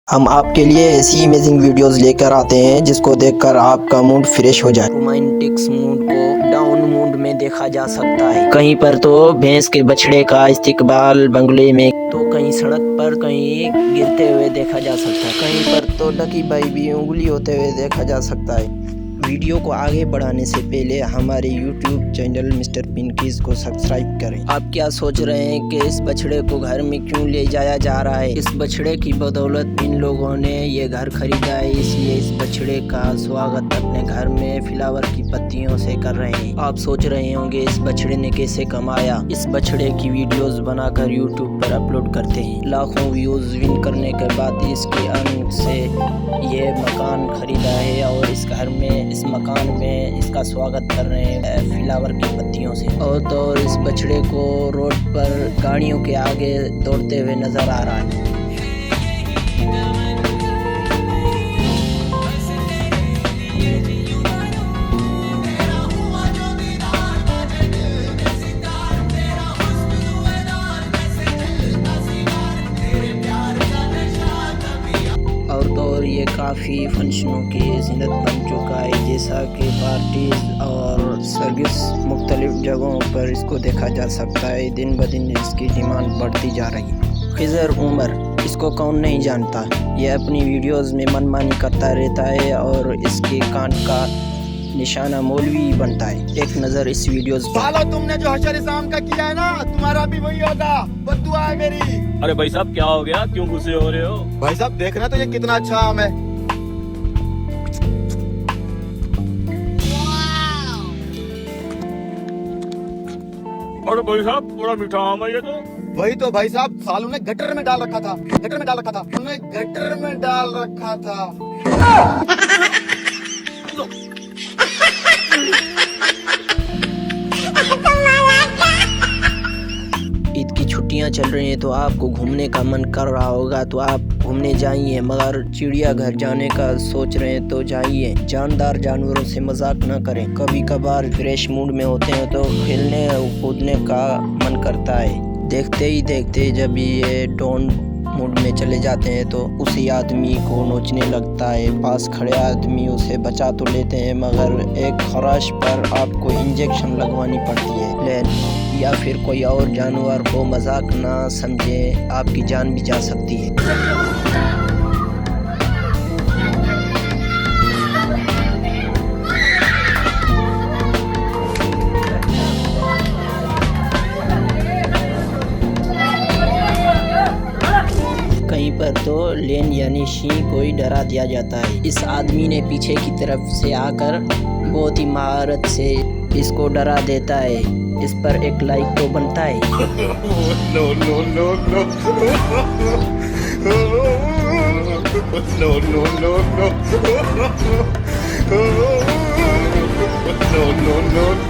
हम आपके लिए ऐसी अमेजिंग वीडियोस लेकर आते हैं जिसको देखकर आपका मूड फ्रेश हो जाए। रोमांटिक मूड को डाउन मूड में देखा जा सकता है। कहीं पर तो भैंस के बछड़े का इस्तेकबाल बंगले में, तो कहीं सड़क पर कहीं गिरते हुए देखा जा सकता है, कहीं पर तो डकी भाई भी उंगली होते हुए देखा जा सकता है। वीडियो को आगे बढ़ाने से पहले हमारे YouTube चैनल मिस्टर पिंकीज को सब्सक्राइब करें। आप क्या सोच रहे हैं कि इस बछड़े को घर में क्यों ले जाया जा रहा है? इस बछड़े की बदौलत इन लोगों ने ये घर खरीदा है, इसलिए इस बछड़े का स्वागत अपने घर में फ्लावर की पत्तियों से कर रहे हैं। आप सोच रहे होंगे इस बछड़े ने कैसे कमाया। इस बछड़े की वीडियोस बनाकर YouTube पर अपलोड करते हैं। लाखों व्यूज विन करने के बाद इसके अर्न से ये मकान खरीदा है और इस घर में, इस मकान में इसका स्वागत कर रहे हैं फ्लावर की पत्तियों से। और तो इस बछड़े को रोड पर गाड़ियों के आगे दौड़ते हुए नजर आ रहा है। और ये काफ़ी फंक्शनों की ज़ीनत बन चुका है, जैसा कि पार्टीज और सर्विस मुख्तलिफ जगहों पर इसको देखा जा सकता है। दिन ब दिन इसकी डिमांड बढ़ती जा रही है। खिज़र उमर, इसको कौन नहीं जानता। ये अपनी वीडियोस में मनमानी करता रहता है और इसके कान का निशाना मौलवी बनता है। एक नज़र इस वीडियोस पर। सालो तुमने जो हशर इस्लाम का किया है ना, तुम्हारा भी वही होगा। बद्दुआ है मेरी। अरे भाई साहब क्या हो गया, क्यों गुस्से हो रहे हो? भाई साहब देखना तो ये कितना अच्छा आम है। अरे भाई साहब बड़ा मीठा आम है ये तो। वही तो भाई साहब, सालों ने गटर में डाल रखा था, गटर में डाल रखा था, उन्होंने गटर में डाल रखा था। ईद की छुट्टियां चल रही हैं तो आपको घूमने का मन कर रहा होगा तो आप घूमने जाइए, मगर चिड़ियाघर जाने का सोच रहे हैं तो जाइए। जानदार जानवरों से मजाक न करें। कभी कभार फ्रेश मूड में होते हैं तो खेलने और कूदने का मन करता है। देखते ही देखते जब ये डाउन मूड में चले जाते हैं तो उसी आदमी को नोचने लगता है। पास खड़े आदमी उसे बचा तो लेते हैं, मगर एक खराश पर आपको इंजेक्शन लगवानी पड़ती है। या फिर कोई और जानवर को मजाक ना समझे, आपकी जान भी जा सकती है। कहीं पर तो लेन यानी शी को ही डरा दिया जाता है। इस आदमी ने पीछे की तरफ से आकर बहुत ही महारत से इसको डरा देता है। इस पर एक लाइक तो बनता है। No no no no no no no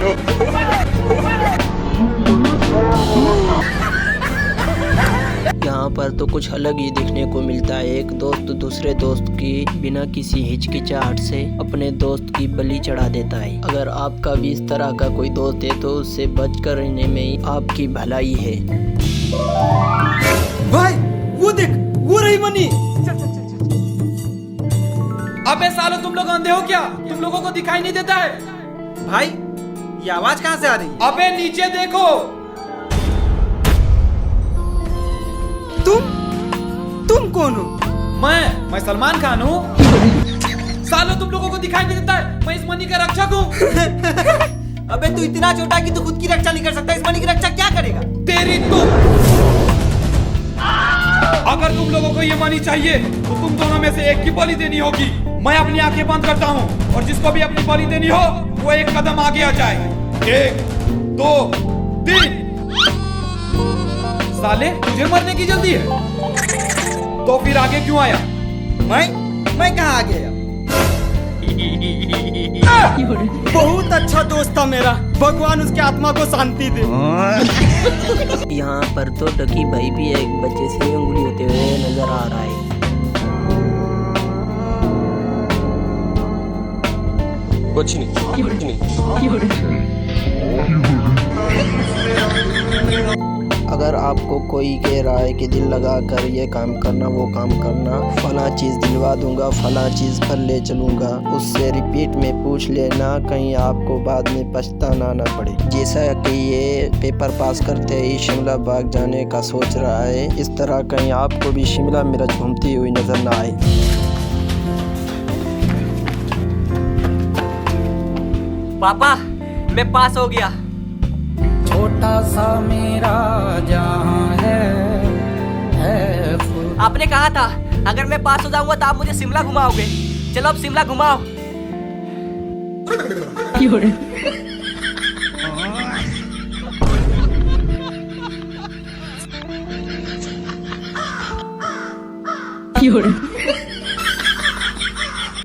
no. यहाँ पर तो कुछ अलग ही देखने को मिलता है। एक दोस्त दूसरे दोस्त की बिना किसी हिचकिचाहट से अपने दोस्त की बलि चढ़ा देता है। अगर आपका भी इस तरह का कोई दोस्त है तो उससे बचकर रहने में ही आपकी भलाई है। भाई वो देख, वो रही मनी। अबे सालो तुम लोग अंधे हो क्या? तुम लोगों को दिखाई नहीं देता है? भाई ये आवाज कहाँ से आ रही है? अबे नीचे देखो। तुम कौन हो? मैं सलमान खान हूँ। सालो तुम लोगों को दिखाई नहीं देता है? मैं इस मनी का रक्षक हूँ। अबे तू इतना छोटा कि तू खुद की रक्षा नहीं कर सकता, इस मनी की रक्षा क्या करेगा? तेरी तो अगर तुम लोगों को ये मनी चाहिए तो तुम दोनों में से एक की बलि देनी होगी। मैं अपनी आंखें बंद करता हूँ और जिसको भी अपनी बलि देनी हो वो एक कदम आगे आ जाए। 1 2 3। साले तुझे मरने की जल्दी है तो फिर आगे क्यों आया? मैं कहाँ आ गया? बहुत अच्छा दोस्त था मेरा, भगवान उसकी आत्मा को शांति दे। यहाँ पर तो डकी भाई भी एक बच्चे से उंगली होते हुए नजर आ रहा है। कुछ नहीं। अगर आपको कोई कह रहा है कि दिल लगा कर ये काम करना वो काम करना, फला चीज़ दिलवा दूंगा, फला चीज़ पर ले चलूंगा, उससे रिपीट में पूछ लेना, कहीं आपको बाद में पछताना ना पड़े। जैसा कि ये पेपर पास करते ही शिमला बाग जाने का सोच रहा है, इस तरह कहीं आपको भी शिमला मिर्च घूमती हुई नजर ना आए। पापा मैं पास हो गया। छोटा सा मेरा जहां है आपने कहा था अगर मैं पास हो जाऊंगा तो आप मुझे शिमला घुमाओगे। चलो अब शिमला घुमाओ।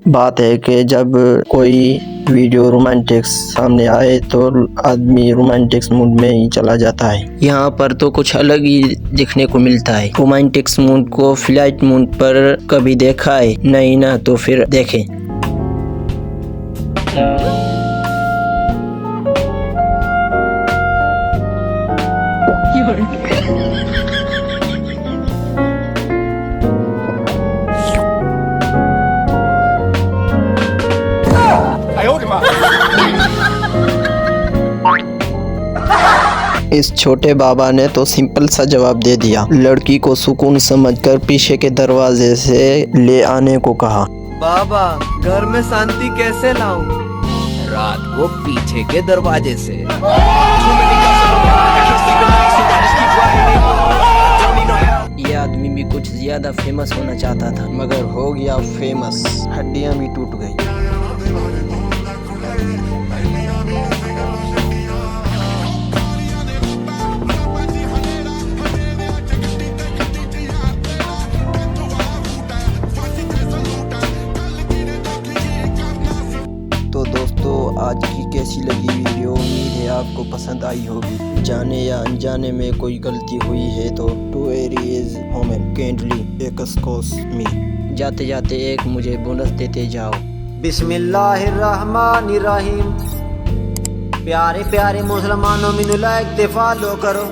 बात है कि जब कोई वीडियो रोमांटिक्स सामने आए तो आदमी रोमांटिक्स मूड में ही चला जाता है। यहाँ पर तो कुछ अलग ही देखने को मिलता है। रोमांटिक्स मूड को फ्लाइट मूड पर कभी देखा है? नहीं ना, तो फिर देखें। इस छोटे बाबा ने तो सिंपल सा जवाब दे दिया। लड़की को सुकून समझकर पीछे के दरवाजे से ले आने को कहा। बाबा घर में शांति कैसे लाऊं? रात को पीछे के दरवाजे से। ये आदमी भी कुछ ज्यादा फेमस होना चाहता था, मगर हो गया फेमस, हड्डियां भी टूट गई। तो दोस्तों आज की कैसी लगी वीडियो? उम्मीद है आपको पसंद आई होगी। जाने या अनजाने में कोई गलती हुई है तो to err is human kindly excuse me. जाते जाते एक मुझे बोनस देते जाओ। बिस्मिल्लाहिर्रहमानिर्रहीम। प्यारे प्यारे मुसलमानों मिनुला एक दफा लो करो।